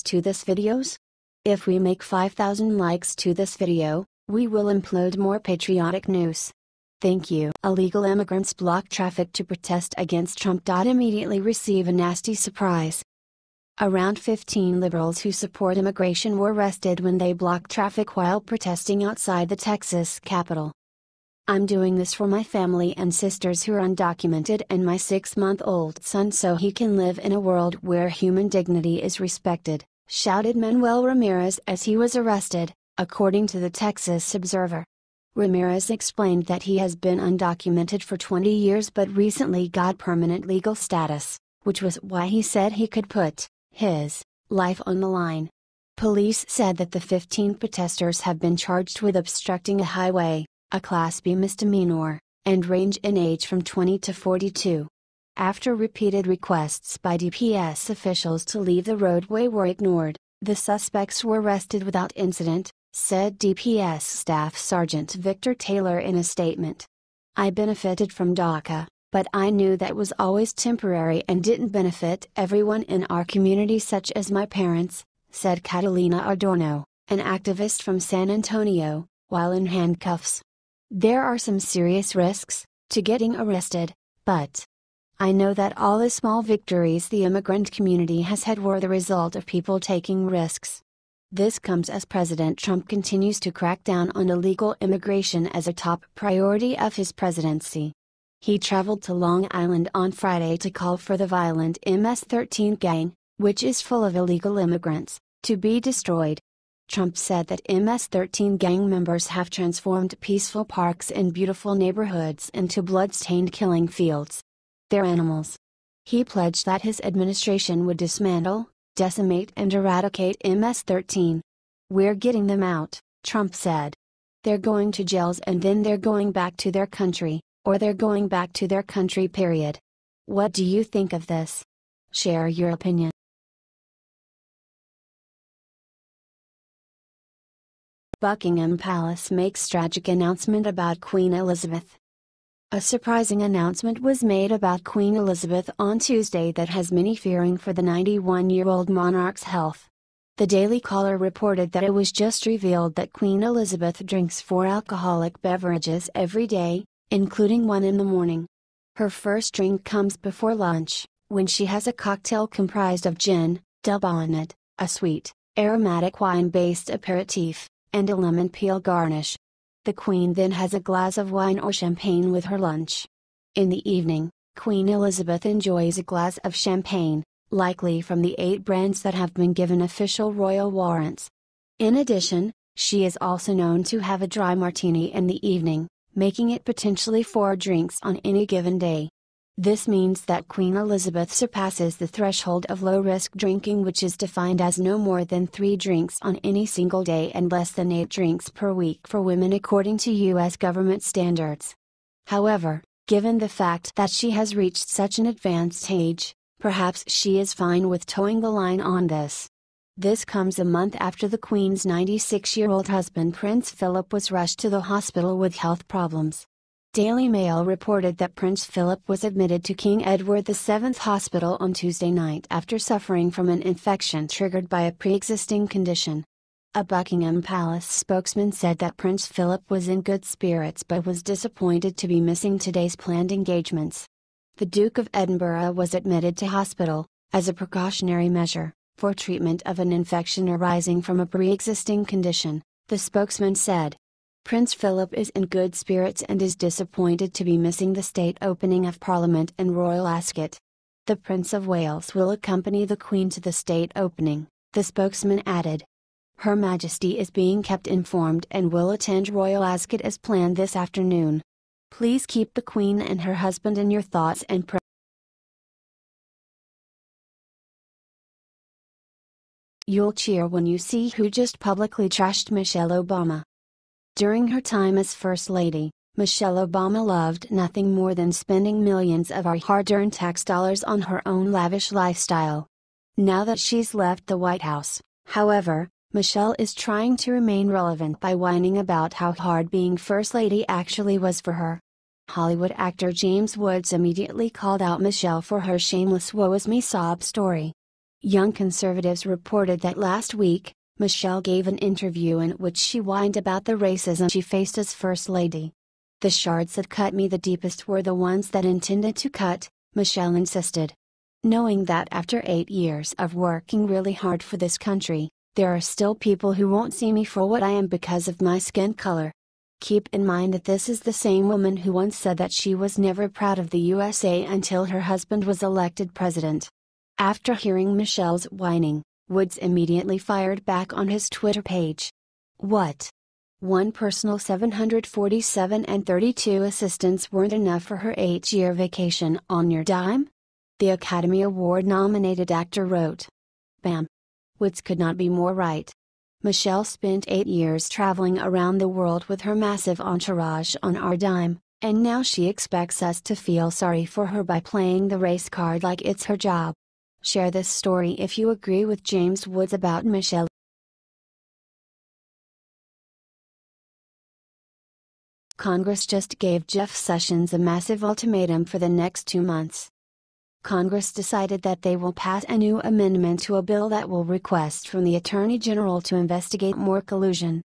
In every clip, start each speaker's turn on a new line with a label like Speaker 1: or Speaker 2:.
Speaker 1: to this videos? If we make 5,000 likes to this video, we will upload more patriotic news. Thank you. Illegal immigrants block traffic to protest against Trump. Immediately receive a nasty surprise. Around 15 liberals who support immigration were arrested when they blocked traffic while protesting outside the Texas Capitol. I'm doing this for my family and sisters who are undocumented and my 6-month-old son so he can live in a world where human dignity is respected, shouted Manuel Ramirez as he was arrested, according to the Texas Observer. Ramirez explained that he has been undocumented for 20 years but recently got permanent legal status, which was why he said he could put his life on the line. Police said that the 15 protesters have been charged with obstructing a highway, a Class B misdemeanor, and range in age from 20 to 42. After repeated requests by DPS officials to leave the roadway were ignored, the suspects were arrested without incident, said DPS Staff Sergeant Victor Taylor in a statement. I benefited from DACA, but I knew that was always temporary and didn't benefit everyone in our community such as my parents, said Catalina Adorno, an activist from San Antonio, while in handcuffs. There are some serious risks to getting arrested, but I know that all the small victories the immigrant community has had were the result of people taking risks. This comes as President Trump continues to crack down on illegal immigration as a top priority of his presidency. He traveled to Long Island on Friday to call for the violent MS-13 gang, which is full of illegal immigrants, to be destroyed. Trump said that MS-13 gang members have transformed peaceful parks and beautiful neighborhoods into blood-stained killing fields. They're animals. He pledged that his administration would dismantle, decimate and eradicate MS-13. We're getting them out, Trump said. They're going to jails and then they're going back to their country, or they're going back to their country period. What do you think of this? Share your opinion. Buckingham Palace makes tragic announcement about Queen Elizabeth. A surprising announcement was made about Queen Elizabeth on Tuesday that has many fearing for the 91-year-old monarch's health. The Daily Caller reported that it was just revealed that Queen Elizabeth drinks 4 alcoholic beverages every day, including 1 in the morning. Her first drink comes before lunch, when she has a cocktail comprised of gin, de bonnet, a sweet, aromatic wine-based aperitif, and a lemon peel garnish. The Queen then has a glass of wine or champagne with her lunch. In the evening, Queen Elizabeth enjoys a glass of champagne, likely from the 8 brands that have been given official royal warrants. In addition, she is also known to have a dry martini in the evening, making it potentially 4 drinks on any given day. This means that Queen Elizabeth surpasses the threshold of low-risk drinking, which is defined as no more than 3 drinks on any single day and less than 8 drinks per week for women according to U.S. government standards. However, given the fact that she has reached such an advanced age, perhaps she is fine with towing the line on this. This comes a month after the Queen's 96-year-old husband Prince Philip was rushed to the hospital with health problems. Daily Mail reported that Prince Philip was admitted to King Edward VII Hospital on Tuesday night after suffering from an infection triggered by a pre-existing condition. A Buckingham Palace spokesman said that Prince Philip was in good spirits but was disappointed to be missing today's planned engagements. The Duke of Edinburgh was admitted to hospital, as a precautionary measure, for treatment of an infection arising from a pre-existing condition, the spokesman said. Prince Philip is in good spirits and is disappointed to be missing the state opening of Parliament and Royal Ascot. The Prince of Wales will accompany the Queen to the state opening, the spokesman added. Her Majesty is being kept informed and will attend Royal Ascot as planned this afternoon. Please keep the Queen and her husband in your thoughts and prayers. You'll cheer when you see who just publicly trashed Michelle Obama. During her time as First Lady, Michelle Obama loved nothing more than spending millions of our hard-earned tax dollars on her own lavish lifestyle. Now that she's left the White House, however, Michelle is trying to remain relevant by whining about how hard being First Lady actually was for her. Hollywood actor James Woods immediately called out Michelle for her shameless woe is me sob story. Young Conservatives reported that last week, Michelle gave an interview in which she whined about the racism she faced as First Lady. "The shards that cut me the deepest were the ones that intended to cut," Michelle insisted. Knowing that after 8 years of working really hard for this country, there are still people who won't see me for what I am because of my skin color. Keep in mind that this is the same woman who once said that she was never proud of the USA until her husband was elected president. After hearing Michelle's whining, Woods immediately fired back on his Twitter page. What? One personal 747 and 32 assistants weren't enough for her 8-year vacation on your dime? The Academy Award-nominated actor wrote. Bam! Woods could not be more right. Michelle spent 8 years traveling around the world with her massive entourage on our dime, and now she expects us to feel sorry for her by playing the race card like it's her job. Share this story if you agree with James Woods about Michelle. Congress just gave Jeff Sessions a massive ultimatum for the next 2 months. Congress decided that they will pass a new amendment to a bill that will request from the Attorney General to investigate more collusion.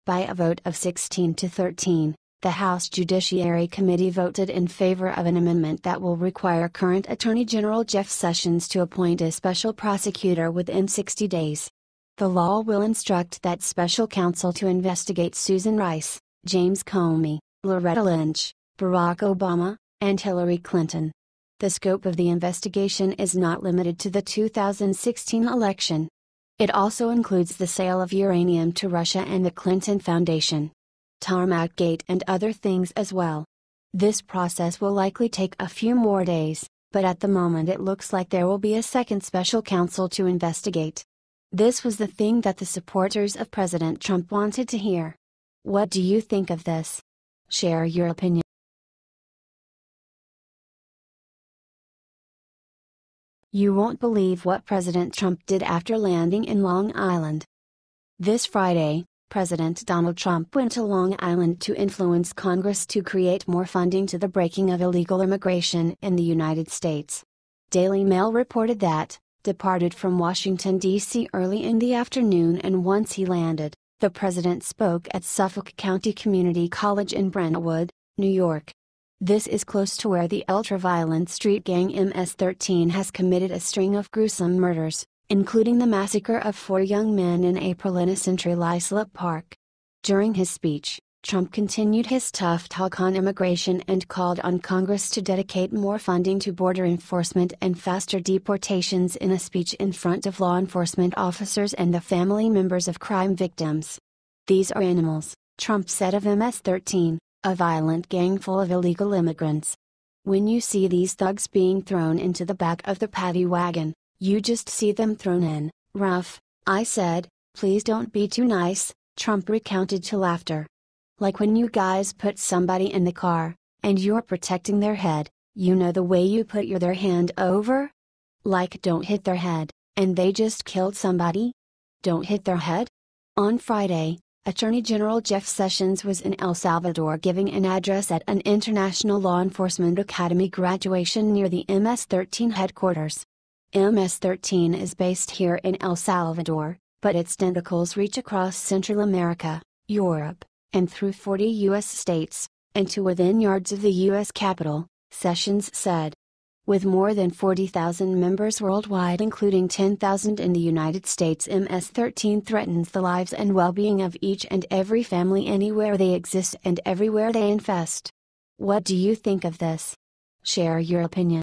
Speaker 1: By a vote of 16 to 13, the House Judiciary Committee voted in favor of an amendment that will require current Attorney General Jeff Sessions to appoint a special prosecutor within 60 days. The law will instruct that special counsel to investigate Susan Rice, James Comey, Loretta Lynch, Barack Obama, and Hillary Clinton. The scope of the investigation is not limited to the 2016 election. It also includes the sale of uranium to Russia and the Clinton Foundation, Tarmac-gate and other things as well. This process will likely take a few more days, but at the moment it looks like there will be a second special counsel to investigate. This was the thing that the supporters of President Trump wanted to hear. What do you think of this? Share your opinion. You won't believe what President Trump did after landing in Long Island. This Friday, President Donald Trump went to Long Island to influence Congress to create more funding to the breaking of illegal immigration in the United States. Daily Mail reported that, departed from Washington, D.C. early in the afternoon, and once he landed, the president spoke at Suffolk County Community College in Brentwood, New York. This is close to where the ultra-violent street gang MS-13 has committed a string of gruesome murders, including the massacre of 4 young men in April in a Central Islip Park. During his speech, Trump continued his tough talk on immigration and called on Congress to dedicate more funding to border enforcement and faster deportations in a speech in front of law enforcement officers and the family members of crime victims. "These are animals," Trump said of MS-13, a violent gang full of illegal immigrants. "When you see these thugs being thrown into the back of the paddy wagon, you just see them thrown in, rough." "I said, please don't be too nice," Trump recounted to laughter. "Like when you guys put somebody in the car, and you're protecting their head, you know the way you put their hand over? Like don't hit their head, and they just killed somebody? Don't hit their head?" On Friday, Attorney General Jeff Sessions was in El Salvador giving an address at an International Law Enforcement Academy graduation near the MS-13 headquarters. MS-13 is based here in El Salvador, but its tentacles reach across Central America, Europe, and through 40 U.S. states, and to within yards of the U.S. Capitol, Sessions said. With more than 40,000 members worldwide, including 10,000 in the United States, MS-13 threatens the lives and well-being of each and every family anywhere they exist and everywhere they infest. What do you think of this? Share your opinion.